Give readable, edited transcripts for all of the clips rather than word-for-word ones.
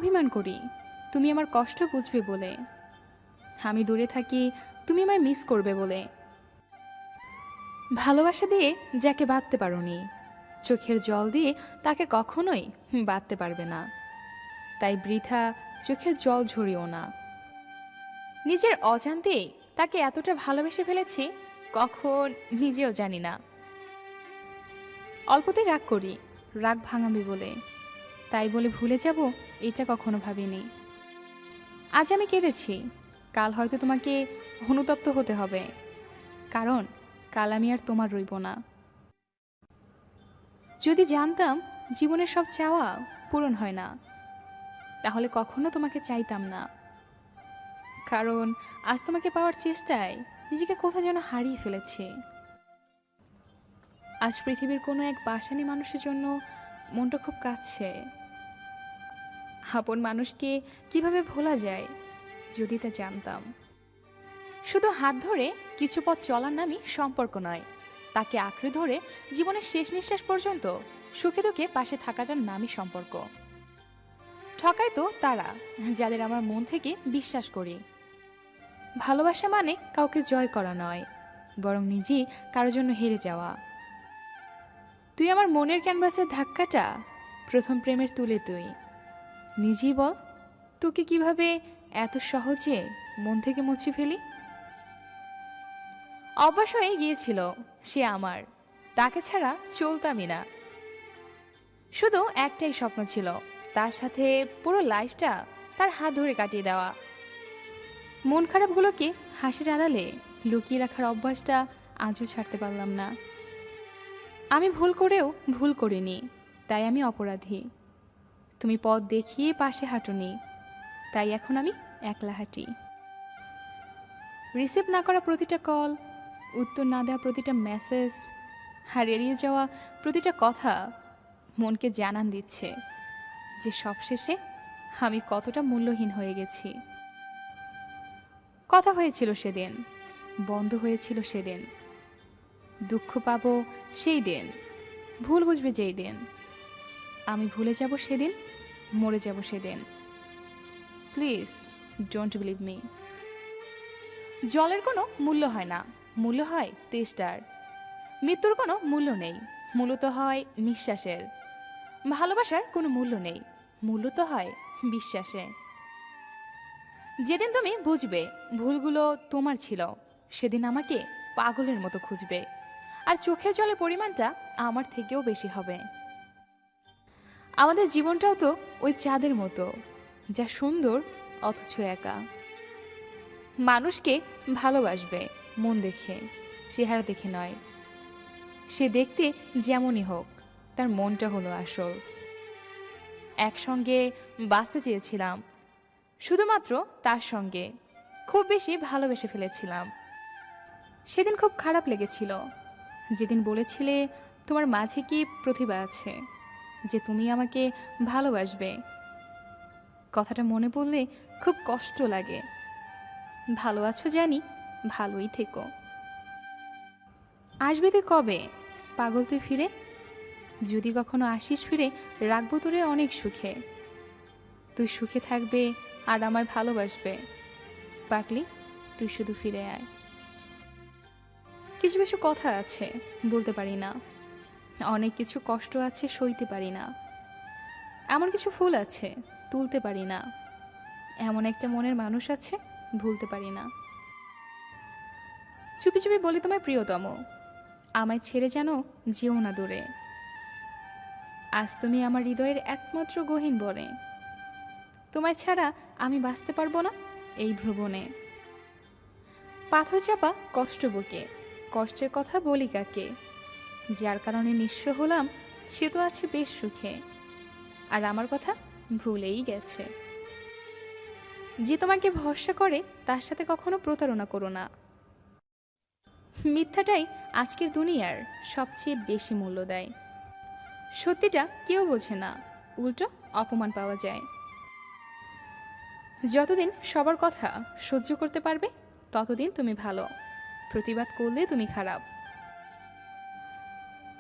অভিমান করি তুমি আমার কষ্ট বুঝবে বলে, আমি দূরে থাকি তুমি আমায় মিস করবে বলে। ভালোবাসা দিয়ে যাকে বাঁধতে পারোনি, চোখের জল দিয়ে তাকে কখনোই বাঁধতে পারবে না। তাই বৃথা চোখের জল ঝরিও না। নিজের অজান্তেই তাকে এতটা ভালোবেসে ফেলেছি, কখন নিজেও জানি না। অল্পতেই রাগ করি, রাগ ভাঙাবে বলে, তাই বলে ভুলে যাব এটা কখনো ভাবিনি। আজ আমি কেঁদেছি, কাল হয়তো তোমাকে অনুতপ্ত হতে হবে, কারণ কাল আমি আর তোমার রইব না। যদি জানতাম জীবনের সব চাওয়া পূরণ হয় না, তাহলে কখনো তোমাকে চাইতাম না। কারণ আজ তোমাকে পাওয়ার চেষ্টায় নিজেকে কোথাও যেন হারিয়ে ফেলেছি। আজ পৃথিবীর কোনো এক বাসানি মানুষের জন্য মনটা খুব কাঁদছে। আপন মানুষকে কিভাবে ভোলা যায় যদি তা জানতাম। শুধু হাত ধরে কিছু পথ চলার নামই সম্পর্ক নয়, তাকে আঁকড়ে ধরে জীবনের শেষ নিঃশ্বাস পর্যন্ত সুখে দুঃখে পাশে থাকাটার নামই সম্পর্ক। ঠকায় তো তারা যাদের আমার মন থেকে বিশ্বাস করি। ভালোবাসা মানে কাউকে জয় করা নয়, বরং নিজেই কারোর জন্য হেরে যাওয়া। তুই আমার মনের ক্যানভাসের ধাক্কাটা প্রথম প্রেমের তুলে তুই নিজেই বল, তোকে কিভাবে এত সহজে মন থেকে মুছে ফেলি। অভ্যাস হয়ে গিয়েছিল সে আমার, তাকে ছাড়া চলতামই না। শুধু একটাই স্বপ্ন ছিল, তার সাথে পুরো লাইফটা তার হাত ধরে কাটিয়ে দেওয়া। মন খারাপগুলোকে হাসির আড়ালে লুকিয়ে রাখার অভ্যাসটা আজও ছাড়তে পারলাম না। আমি ভুল করেও ভুল করিনি, তাই আমি অপরাধী। তুমি পথ দেখিয়ে পাশে হাঁটুনি, তাই এখন আমি একলা হাঁটি। রিসিভ না করা প্রতিটা কল, উত্তর না দেওয়া প্রতিটা মেসেজ, আর এড়িয়ে যাওয়া প্রতিটা কথা মনকে জানান দিচ্ছে যে সবশেষে আমি কতটা মূল্যহীন হয়ে গেছি। কথা হয়েছিল সেদিন, বন্ধ হয়েছিল সেদিন, দুঃখ পাবো সেই দিন, ভুল বুঝবে যেই দিন। আমি ভুলে যাব সেদিন, মরে যাব সেদিন। Please don't believe me. জলের কোনো মূল্য হয় না, মূল্য হয় তেষ্টার। মৃত্যুর কোনো মূল্য নেই, মূল্য তো হয় নিঃশ্বাসের। ভালোবাসার কোনো মূল্য নেই, মূল্য তো হয় বিশ্বাসে। যেদিন তুমি বুঝবে ভুলগুলো তোমার ছিল, সেদিন আমাকে পাগলের মতো খুঁজবে, আর চোখের জলের পরিমাণটা আমার থেকেও বেশি হবে। আমাদের জীবনটাও তো ওই চাঁদের মতো, যা সুন্দর অথচ একা। মানুষকে ভালোবাসবে মন দেখে, চেহারা দেখে নয়। সে দেখতে যেমনই হোক, তার মনটা হলো আসল। একসঙ্গে বাঁচতে চেয়েছিলাম, শুধুমাত্র তার সঙ্গে। খুব বেশি ভালোবেসে ফেলেছিলাম। সেদিন খুব খারাপ লেগেছিল, যেদিন বলেছিলে তোমার মাঝে কি প্রতিভা আছে, যে তুমি আমাকে ভালোবাসবে। কথাটা মনে পড়লে খুব কষ্ট লাগে। ভালো আছো জানি, ভালোই থেকো। আসবি তুই কবে পাগল তুই ফিরে? যদি কখনো আসিস ফিরে, রাখবো তোরে অনেক সুখে। তুই সুখে থাকবে আর আমায় ভালোবাসবে। পাগলি, তুই শুধু ফিরে আয়। কিছু কিছু কথা আছে বলতে পারি না, অনেক কিছু কষ্ট আছে সইতে পারি না, এমন কিছু ফুল আছে তুলতে পারি না, এমন একটা মনের মানুষ আছে ভুলতে পারি না। চুপি চুপি বলি তোমায় প্রিয়তম, আমায় ছেড়ে যেন যেও না দূরে। আজ তুমি আমার হৃদয়ের একমাত্র গহীন বনে, তোমায় ছাড়া আমি বাঁচতে পারবো না এই ভ্রমণে। পাথর চাপা কষ্ট বুকে, কষ্টের কথা বলি কাকে? যার কারণে নিঃস্ব হলাম সে তো আছে বেশ সুখে, আর আমার কথা ভুলেই গেছে। যে তোমাকে ভরসা করে তার সাথে কখনো প্রতারণা করো না। মিথ্যাটাই আজকের দুনিয়ার সবচেয়ে বেশি মূল্য দেয়। সত্যিটা কেউ বোঝে না, উল্টো অপমান পাওয়া যায়। যতদিন সবার কথা সহ্য করতে পারবে ততদিন তুমি ভালো, প্রতিবাদ করলে তুমি খারাপ।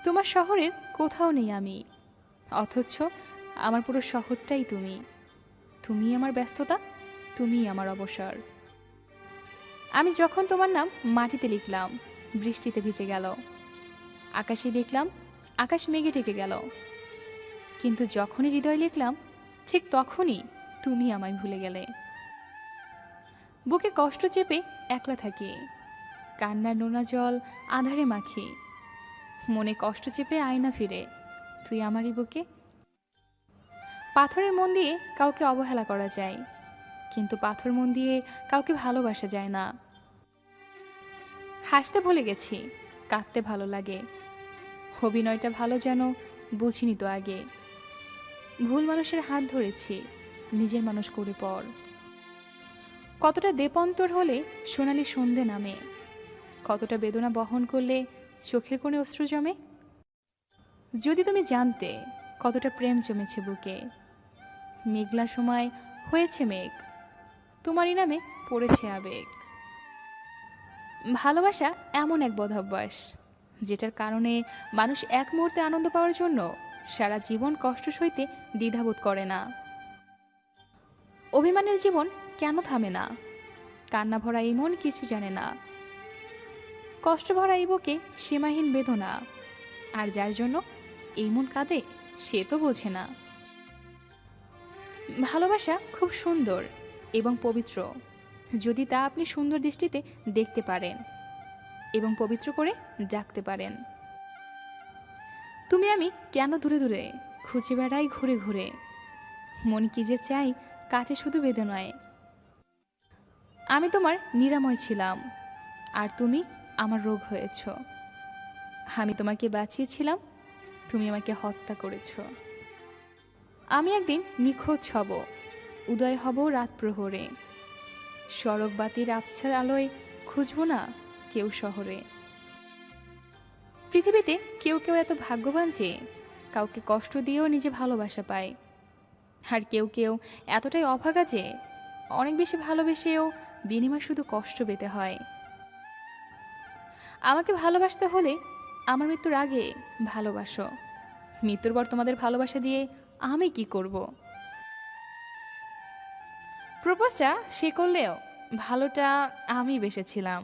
তোমার শহরের কোথাও নেই আমি, অথচ আমার পুরো শহরটাই তুমি। তুমি আমার ব্যস্ততা, তুমি আমার অবসর। আমি যখন তোমার নাম মাটিতে লিখলাম, বৃষ্টিতে ভিজে গেল। আকাশে লিখলাম, আকাশ মেঘে ঢেকে গেল। কিন্তু যখনই হৃদয় লিখলাম, ঠিক তখনই তুমি আমায় ভুলে গেলে। বুকে কষ্ট চেপে একলা থাকি, কান্নার নোনা জল আধারে মাখি। মনে কষ্ট চেপে আয়না ফিরে, তুই আমারই বুকে। পাথরের মন দিয়ে কাউকে অবহেলা করা যায়, কিন্তু পাথর মন দিয়ে কাউকে ভালোবাসা যায় না। হাসতে ভুলে গেছি, কাঁদতে ভালো লাগে। অভিনয়টা ভালো যেন বুঝিনি তো আগে। ভুল মানুষের হাত ধরেছি, নিজের মানুষ করে পর। কতটা দেপন্তর হলে সোনালি সন্ধে নামে, কতটা বেদনা বহন করলে চোখের কোণে অশ্রু জমে। যদি তুমি জানতে কতটা প্রেম জমেছে বুকে, মেঘলা সময় হয়েছে মেঘ, তোমারই নামে পড়েছে আবেগ। ভালোবাসা এমন এক বদভ্যাস, যেটার কারণে মানুষ এক মুহূর্তে আনন্দ পাওয়ার জন্য সারা জীবন কষ্ট সইতে দ্বিধাবোধ করে না। অভিমানের জীবন কেন থামে না, কান্না ভরা এই মন কিছু জানে না। কষ্ট ভরা এই বুকে সীমাহীন বেদনা, আর যার জন্য এই মন কাঁদে সে তো বোঝে না। ভালোবাসা খুব সুন্দর এবং পবিত্র, যদি তা আপনি সুন্দর দৃষ্টিতে দেখতে পারেন এবং পবিত্র করে ডাকতে পারেন। তুমি আমি কেন দূরে দূরে খুঁজে বেড়াই ঘুরে ঘুরে, মন কি যে চাই কাটে শুধু বেদনায়। আমি তোমার নিরাময় ছিলাম, আর তুমি আমার রোগ হয়েছ। আমি তোমাকে বাঁচিয়েছিলাম, তুমি আমাকে হত্যা করেছ। আমি একদিন নিখোঁজ হব, উদয় হব রাত প্রহরে। সড়ক বাতির আবছার আলোয় খুঁজব না কেউ শহরে। পৃথিবীতে কেউ কেউ এত ভাগ্যবান যে কাউকে কষ্ট দিয়েও নিজে ভালোবাসা পায়, আর কেউ কেউ এতটাই অভাগা যে অনেক বেশি ভালোবেসেও বিনিময় শুধু কষ্ট পেতে হয়। আমাকে ভালোবাসতে হলে আমার মৃত্যুর আগে ভালোবাসো, মৃত্যুর পর তোমাদের ভালোবাসা দিয়ে আমি কি করব? প্রপোজটা সে করলেও ভালোটা আমি বেসেছিলাম।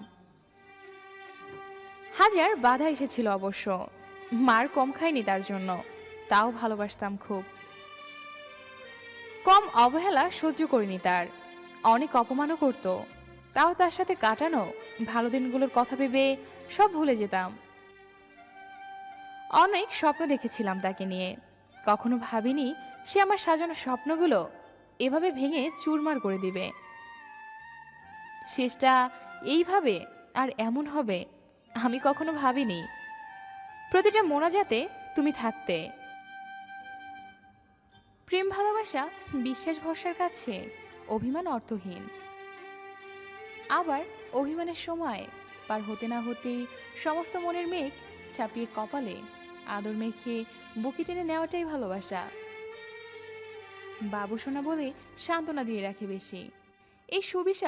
হাজার বাধা এসেছিল অবশ্য, মার কম খায়নি তার জন্য, তাও ভালোবাসতাম খুব। কম অবহেলা সহ্য করিনি তার, অনেক অপমানও করত, তাও তার সাথে কাটানো ভালো দিনগুলোর কথা ভেবে সব ভুলে যেতাম। অনেক স্বপ্ন দেখেছিলাম তাকে নিয়ে, কখনো ভাবিনি সে আমার সাজানো স্বপ্নগুলো এভাবে ভেঙে চুরমার করে দিবে। শেষটা এইভাবে আর এমন হবে আমি কখনো ভাবিনি। প্রতিটা মোনাজাতে তুমি থাকতে। প্রেম ভালোবাসা বিশ্বাস ভরসার কাছে অভিমান অর্থহীন। আবার অভিমানের সময় পার হতে না হতেই সমস্ত মনের মেঘ ছাপিয়ে কপালে আদর মেখে বুকে টেনে নেওয়াটাই ভালোবাসা। বাবু সোনা বলে সান্ত্বনা দিয়ে রাখে বেশি। এই সুবিশাল